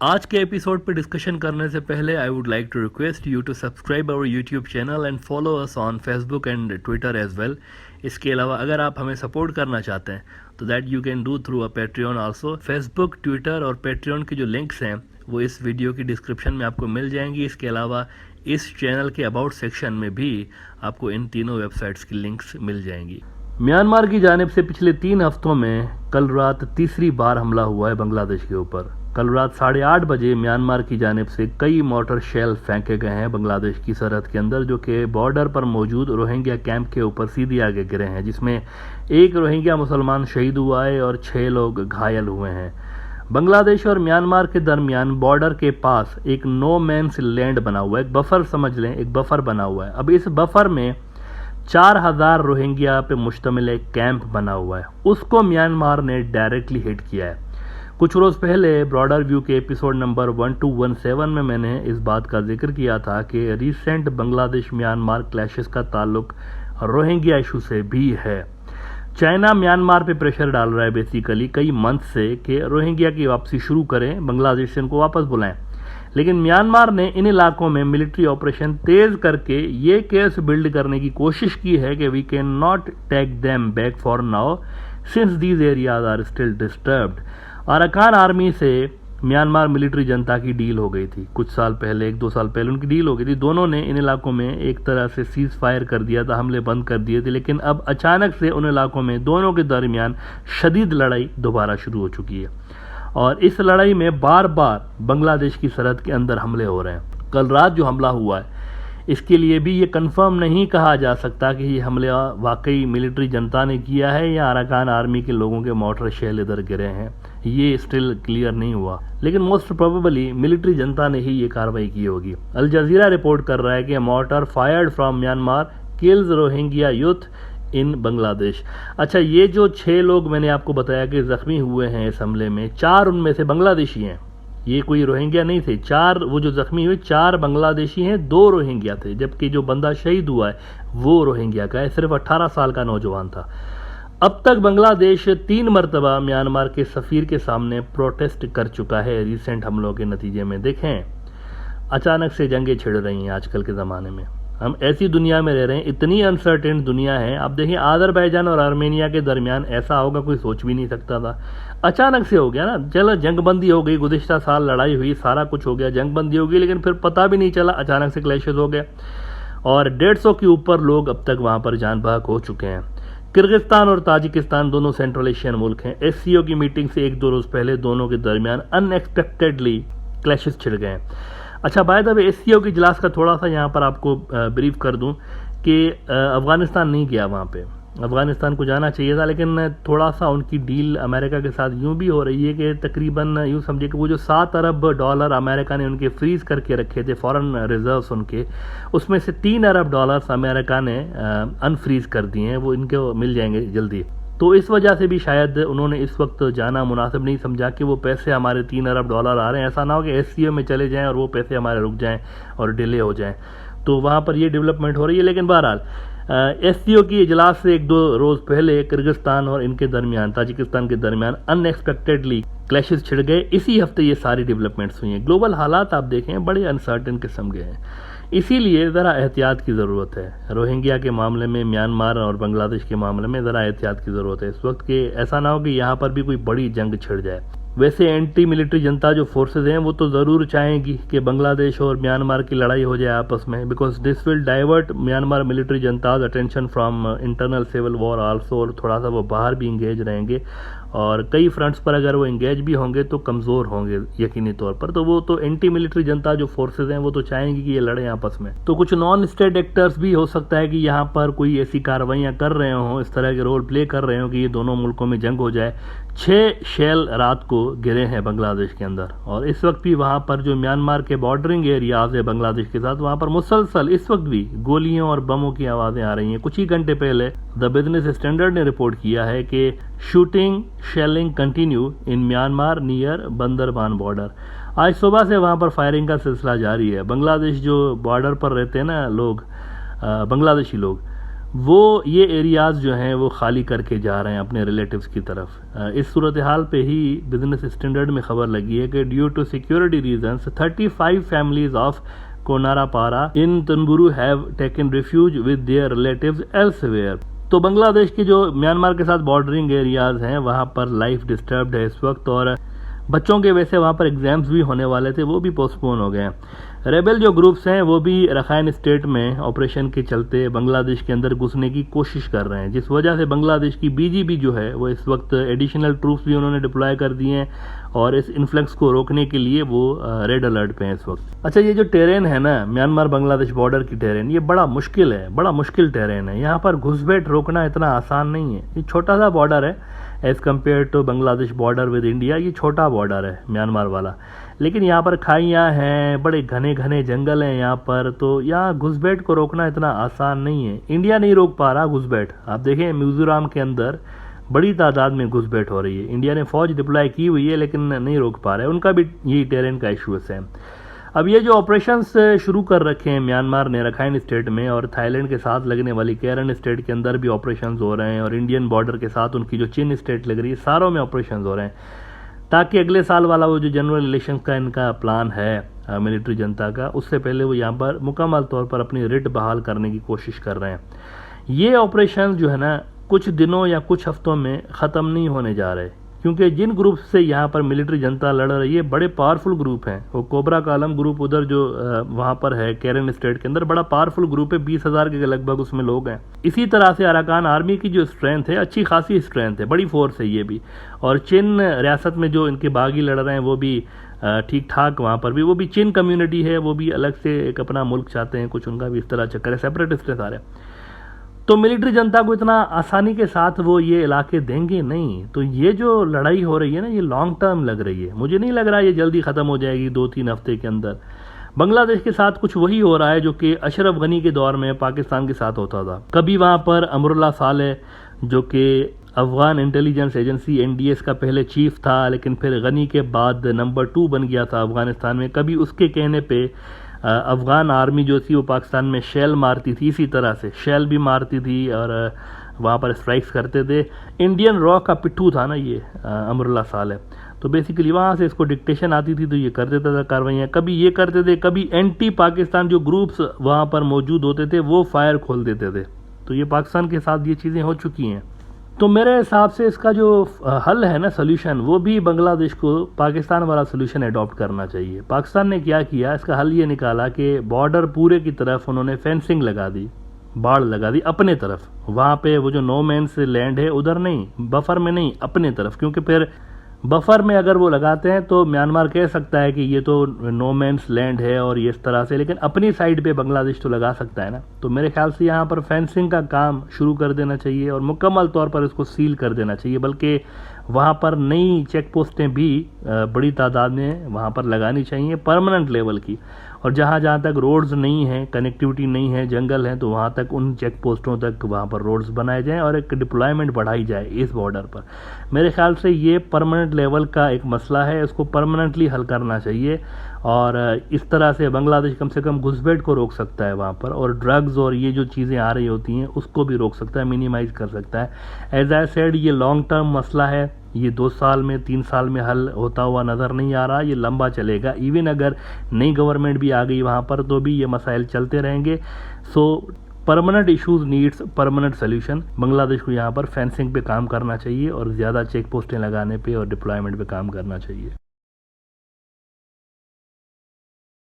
आज के एपिसोड पर डिस्कशन करने से पहले I would like to request you to subscribe our YouTube channel and follow us on Facebook and Twitter as well. इसके अलावा अगर आप हमें सपोर्ट करना चाहते हैं तो that you can do through a Patreon also. Facebook, Twitter और पेट्रियन के जो लिंक्स हैं वो इस वीडियो की डिस्क्रिप्शन में आपको मिल जाएंगी। इसके अलावा इस चैनल के अबाउट सेक्शन में भी आपको इन तीनों वेबसाइट्स की लिंक्स मिल जाएंगी। म्यांमार की जानिब से पिछले 3 हफ्तों में कल रात तीसरी बार हमला हुआ है बांग्लादेश के ऊपर। कल रात 8:30 बजे म्यांमार की जानिब से कई मोटर शेल फेंके गए हैं बांग्लादेश की सरहद के अंदर, जो कि बॉर्डर पर मौजूद रोहिंग्या कैंप के ऊपर सीधे आगे गिरे हैं, जिसमें एक रोहिंग्या मुसलमान शहीद हुआ है और 6 लोग घायल हुए हैं। बांग्लादेश और म्यांमार के दरमियान बॉर्डर के पास एक नो मैन्स लैंड बना हुआ है, एक बफर समझ लें, एक बफर बना हुआ है। अब इस बफर में 4000 रोहिंग्या पे मुश्तमिल एक कैंप बना हुआ है, उसको म्यांमार ने डायरेक्टली हिट किया है। कुछ रोज़ पहले ब्रॉडर व्यू के एपिसोड नंबर 1217 में मैंने इस बात का जिक्र किया था कि रिसेंट बांग्लादेश म्यांमार क्लैशेस का ताल्लुक रोहिंग्या इशू से भी है। चाइना म्यांमार पे प्रेशर डाल रहा है बेसिकली कई मंथ से कि रोहिंग्या की वापसी शुरू करें, बांग्लादेश से इनको वापस बुलाएं। लेकिन म्यांमार ने इन इलाकों में मिलिट्री ऑपरेशन तेज करके ये केस बिल्ड करने की कोशिश की है कि we can not take them back for now since these areas are still disturbed. Arakan army से म्यांमार मिलिट्री जनता की डील हो गई थी कुछ साल पहले, 1-2 साल पहले उनकी डील हो गई थी। दोनों ने इन इलाकों में एक तरह से सीज फायर कर दिया था, हमले बंद कर दिए थे। लेकिन अब अचानक से उन इलाकों में दोनों के दरमियान शदीद लड़ाई दोबारा शुरू हो चुकी है और इस लड़ाई में बार बार बांग्लादेश की सरहद के अंदर हमले हो रहे हैं। कल रात जो हमला हुआ है इसके लिए भी ये कंफर्म नहीं कहा जा सकता कि ये हमले वाकई मिलिट्री जनता ने किया है या अराकान आर्मी के लोगों के मोटर शेल इधर गिरे हैं, ये स्टिल क्लियर नहीं हुआ। लेकिन मोस्ट प्रोबेबली मिलिट्री जनता ने ही ये कार्रवाई की होगी। अल जजीरा रिपोर्ट कर रहा है कि motor fired from Myanmar kills Rohingya youth in Bangladesh. अच्छा, ये जो 6 लोग मैंने आपको बताया कि जख्मी हुए हैं इस हमले में, 4 उनमें से बांग्लादेशी हैं, ये कोई रोहिंग्या नहीं थे। 4 वो जो जख्मी हुए 4 बांग्लादेशी हैं, 2 रोहिंग्या थे, जबकि जो बंदा शहीद हुआ है वो रोहिंग्या का है, सिर्फ 18 साल का नौजवान था। अब तक बांग्लादेश 3 मरतबा म्यांमार के सफीर के सामने प्रोटेस्ट कर चुका है रिसेंट हमलों के नतीजे में। देखें, अचानक से जंगें छिड़ रही हैं आजकल के ज़माने में। हम ऐसी दुनिया में रह रहे हैं, इतनी अनसर्टेन दुनिया है। आप देखिए, आज़रबाईजान और आर्मेनिया के दरमियान ऐसा होगा कोई सोच भी नहीं सकता था, अचानक से हो गया ना। चलो, जंगबंदी हो गई, गुज़िश्ता साल लड़ाई हुई, सारा कुछ हो गया, जंगबंदी हो गई, लेकिन फिर पता भी नहीं चला, अचानक से क्लैशेस हो गए और 150 के ऊपर लोग अब तक वहाँ पर जान बहक हो चुके हैं। किर्गिस्तान और ताजिकिस्तान दोनों सेंट्रल एशियन मुल्क हैं। एससीओ की मीटिंग से 1-2 रोज़ पहले दोनों के दरमियान अनएक्सपेक्टेडली क्लैशेस छिड़ गए। अच्छा, बाय द वे, एससीओ की इजलास का थोड़ा सा यहाँ पर आपको ब्रीफ कर दूँ कि अफ़गानिस्तान नहीं गया वहाँ पे। अफ़गानिस्तान को जाना चाहिए था, लेकिन थोड़ा सा उनकी डील अमेरिका के साथ यूँ भी हो रही है कि तकरीबन यूँ समझिए कि वो जो $7 अरब अमेरिका ने उनके फ्रीज करके रखे थे फॉरेन रिजर्व्स उनके, उसमें से $3 अरब अमेरिका ने अनफ्रीज कर दिए हैं, वो इनको मिल जाएंगे जल्दी। तो इस वजह से भी शायद उन्होंने इस वक्त जाना मुनासिब नहीं समझा कि वो पैसे हमारे $3 अरब आ रहे हैं, ऐसा ना हो कि एससीओ में चले जाएं और वो पैसे हमारे रुक जाएं और डिले हो जाएं। तो वहाँ पर ये डेवलपमेंट हो रही है। लेकिन बहरहाल एससीओ की इजलास से 1-2 रोज़ पहले किर्गिस्तान और इनके दरमियान, ताजिकिस्तान के दरमियान अनएक्सपेक्टेडली क्लैशेस छिड़ गए। इसी हफ्ते ये सारी डेवलपमेंट्स हुई हैं। ग्लोबल हालात आप देखें बड़े अनसर्टेन किस्म के हैं, इसीलिए ज़रा एहतियात की ज़रूरत है। रोहिंग्या के मामले में, म्यांमार और बांग्लादेश के मामले में ज़रा एहतियात की ज़रूरत है इस वक्त, कि ऐसा ना हो कि यहाँ पर भी कोई बड़ी जंग छिड़ जाए। वैसे एंटी मिलिट्री जनता जो फोर्सेज हैं वो तो ज़रूर चाहेंगी कि बांग्लादेश और म्यांमार की लड़ाई हो जाए आपस में, because this will divert Myanmar military junta's attention from internal civil war also, और थोड़ा सा वो बाहर भी इंगेज रहेंगे और कई फ्रंट्स पर अगर वो इंगेज भी होंगे तो कमज़ोर होंगे यकीनी तौर पर। तो वो तो एंटी मिलिट्री जनता जो फोर्सेज हैं वो तो चाहेंगी कि ये लड़े आपस में। तो कुछ नॉन स्टेट एक्टर्स भी हो सकता है कि यहाँ पर कोई ऐसी कार्रवाइयाँ कर रहे हों, इस तरह के रोल प्ले कर रहे हों कि ये दोनों मुल्कों में जंग हो जाए। 6 शेल रात को गिरे हैं बांग्लादेश के अंदर और इस वक्त भी वहाँ पर जो म्यांमार के बॉर्डरिंग एरियाज है बांग्लादेश के साथ, वहाँ पर मुसलसल इस वक्त भी गोलियों और बमों की आवाज़ें आ रही हैं। कुछ ही घंटे पहले द बिजनेस स्टैंडर्ड ने रिपोर्ट किया है कि shooting shelling continue in Myanmar near Bandarban border. आज सुबह से वहाँ पर फायरिंग का सिलसिला जारी है। बांग्लादेश जो बॉर्डर पर रहते हैं ना लोग, बांग्लादेशी लोग, वो ये एरियाज़ जो हैं वो खाली करके जा रहे हैं अपने रिलेटिव्स की तरफ। इस सूरत हाल पे ही बिजनेस स्टैंडर्ड में खबर लगी है कि due to security reasons 35 families of Konarpara in Tumbru have taken refuge with their relatives elsewhere. तो बांग्लादेश के जो म्यांमार के साथ बॉर्डरिंग एरियाज हैं वहाँ पर लाइफ डिस्टर्ब्ड है इस वक्त, और बच्चों के वैसे वहाँ पर एग्जाम्स भी होने वाले थे, वो भी पोस्टपोन हो गए हैं। रेबल जो ग्रुप्स हैं वो भी रखाइन स्टेट में ऑपरेशन के चलते बांग्लादेश के अंदर घुसने की कोशिश कर रहे हैं, जिस वजह से बांग्लादेश की बीजीबी जो है वो इस वक्त एडिशनल ट्रूप्स भी उन्होंने डिप्लॉय कर दिए हैं और इस इन्फ्लक्स को रोकने के लिए वो रेड अलर्ट पे हैं इस वक्त। अच्छा, ये जो टेरेन है ना म्यांमार बांग्लादेश बॉर्डर की टेरेन, ये बड़ा मुश्किल है, बड़ा मुश्किल टेरेन है। यहाँ पर घुसपैठ रोकना इतना आसान नहीं है। ये छोटा सा बॉर्डर है as compare to Bangladesh border with India. ये छोटा बॉर्डर है म्यांमार वाला, लेकिन यहाँ पर खाइयाँ हैं, बड़े घने घने जंगल हैं यहाँ पर, तो यहाँ घुसपैठ को रोकना इतना आसान नहीं है। इंडिया नहीं रोक पा रहा घुसपैठ। आप देखें मिजोरम के अंदर बड़ी तादाद में घुसपैठ हो रही है, इंडिया ने फौज डिप्लॉय की हुई है लेकिन नहीं रोक पा रहे, उनका भी यही टेरेन का इशूज़ है। अब ये जो ऑपरेशंस शुरू कर रखे हैं म्यांमार ने रखाइन स्टेट में, और थाईलैंड के साथ लगने वाली केरन स्टेट के अंदर भी ऑपरेशंस हो रहे हैं, और इंडियन बॉर्डर के साथ उनकी जो चीन स्टेट लग रही है, सारों में ऑपरेशंस हो रहे हैं, ताकि अगले साल वाला वो जो जनरल इलेक्शन का इनका प्लान है मिलिट्री जनता का, उससे पहले वो यहाँ पर मुकम्मल तौर पर अपनी रिट बहाल करने की कोशिश कर रहे हैं। ये ऑपरेशन जो है ना कुछ दिनों या कुछ हफ्तों में ख़त्म नहीं होने जा रहे, क्योंकि जिन ग्रुप से यहाँ पर मिलिट्री जनता लड़ रही है बड़े पावरफुल ग्रुप हैं। वो कोबरा कालम ग्रुप उधर जो वहाँ पर है केरन स्टेट के अंदर, बड़ा पावरफुल ग्रुप है, 20,000 के लगभग उसमें लोग हैं। इसी तरह से अराकान आर्मी की जो स्ट्रेंथ है, अच्छी खासी स्ट्रेंथ है, बड़ी फोर्स है ये भी। और चिन रियासत में जो इनके बागी लड़ रहे हैं वो भी ठीक ठाक, वहाँ पर भी वो भी चिन कम्युनिटी है, वो भी अलग से एक अपना मुल्क चाहते हैं, कुछ उनका भी इस तरह चक्कर है, सेपरेटिस्ट है सारे। तो मिलिट्री जनता को इतना आसानी के साथ वो ये इलाके देंगे नहीं। तो ये जो लड़ाई हो रही है ना, ये लॉन्ग टर्म लग रही है। मुझे नहीं लग रहा ये जल्दी ख़त्म हो जाएगी 2-3 हफ्ते के अंदर। बांग्लादेश के साथ कुछ वही हो रहा है जो कि अशरफ गनी के दौर में पाकिस्तान के साथ होता था। कभी वहाँ पर अमरुल्लाह सालेह जो कि अफगान इंटेलिजेंस एजेंसी NDS का पहले चीफ था, लेकिन फिर गनी के बाद नंबर 2 बन गया था अफगानिस्तान में, कभी उसके कहने पे अफ़गान आर्मी जो थी वो पाकिस्तान में शेल मारती थी, इसी तरह से शेल भी मारती थी और वहाँ पर स्ट्राइक्स करते थे। इंडियन रॉ का पिट्ठू था ना ये अमरुल्लाह सालेह, तो बेसिकली वहाँ से इसको डिक्टेशन आती थी तो ये कर देता था कार्रवाइयाँ, कभी ये करते थे, कभी एंटी पाकिस्तान जो ग्रुप्स वहाँ पर मौजूद होते थे वो फायर खोल देते थे। तो ये पाकिस्तान के साथ ये चीज़ें हो चुकी हैं। तो मेरे हिसाब से इसका जो हल है ना, सोल्यूशन, वो भी बांग्लादेश को पाकिस्तान वाला सोल्यूशन अडॉप्ट करना चाहिए। पाकिस्तान ने क्या किया, इसका हल ये निकाला कि बॉर्डर पूरे की तरफ उन्होंने फेंसिंग लगा दी, बाड़ लगा दी अपने तरफ। वहाँ पे वो जो नो मैंस लैंड है उधर नहीं, बफर में नहीं, अपने तरफ, क्योंकि फिर बफर में अगर वो लगाते हैं तो म्यांमार कह सकता है कि ये तो नो मैंस लैंड है और ये इस तरह से, लेकिन अपनी साइड पे बांग्लादेश तो लगा सकता है ना। तो मेरे ख्याल से यहाँ पर फेंसिंग का काम शुरू कर देना चाहिए और मुकम्मल तौर पर इसको सील कर देना चाहिए, बल्कि वहाँ पर नई चेक पोस्टें भी बड़ी तादाद में वहाँ पर लगानी चाहिए परमानेंट लेवल की। और जहाँ जहाँ तक रोड्स नहीं हैं, कनेक्टिविटी नहीं है, जंगल हैं, तो वहाँ तक उन चेक पोस्टों तक वहाँ पर रोड्स बनाए जाएं और एक डिप्लॉयमेंट बढ़ाई जाए इस बॉर्डर पर। मेरे ख्याल से ये परमानेंट लेवल का एक मसला है, इसको परमानेंटली हल करना चाहिए और इस तरह से बांग्लादेश कम से कम घुसपैठ को रोक सकता है वहाँ पर, और ड्रग्स और ये जो चीज़ें आ रही होती हैं उसको भी रोक सकता है, मिनिमाइज़ कर सकता है। एज आई सेड, ये लॉन्ग टर्म मसला है, ये 2 साल में 3 साल में हल होता हुआ नज़र नहीं आ रहा, ये लंबा चलेगा। इवन अगर नई गवर्नमेंट भी आ गई वहाँ पर तो भी ये मसाइल चलते रहेंगे। सो permanent issues needs permanent solution. Bangladesh को यहाँ पर फेंसिंग पे काम करना चाहिए और ज़्यादा चेक पोस्टें लगाने पे और डिप्लॉयमेंट पे काम करना चाहिए।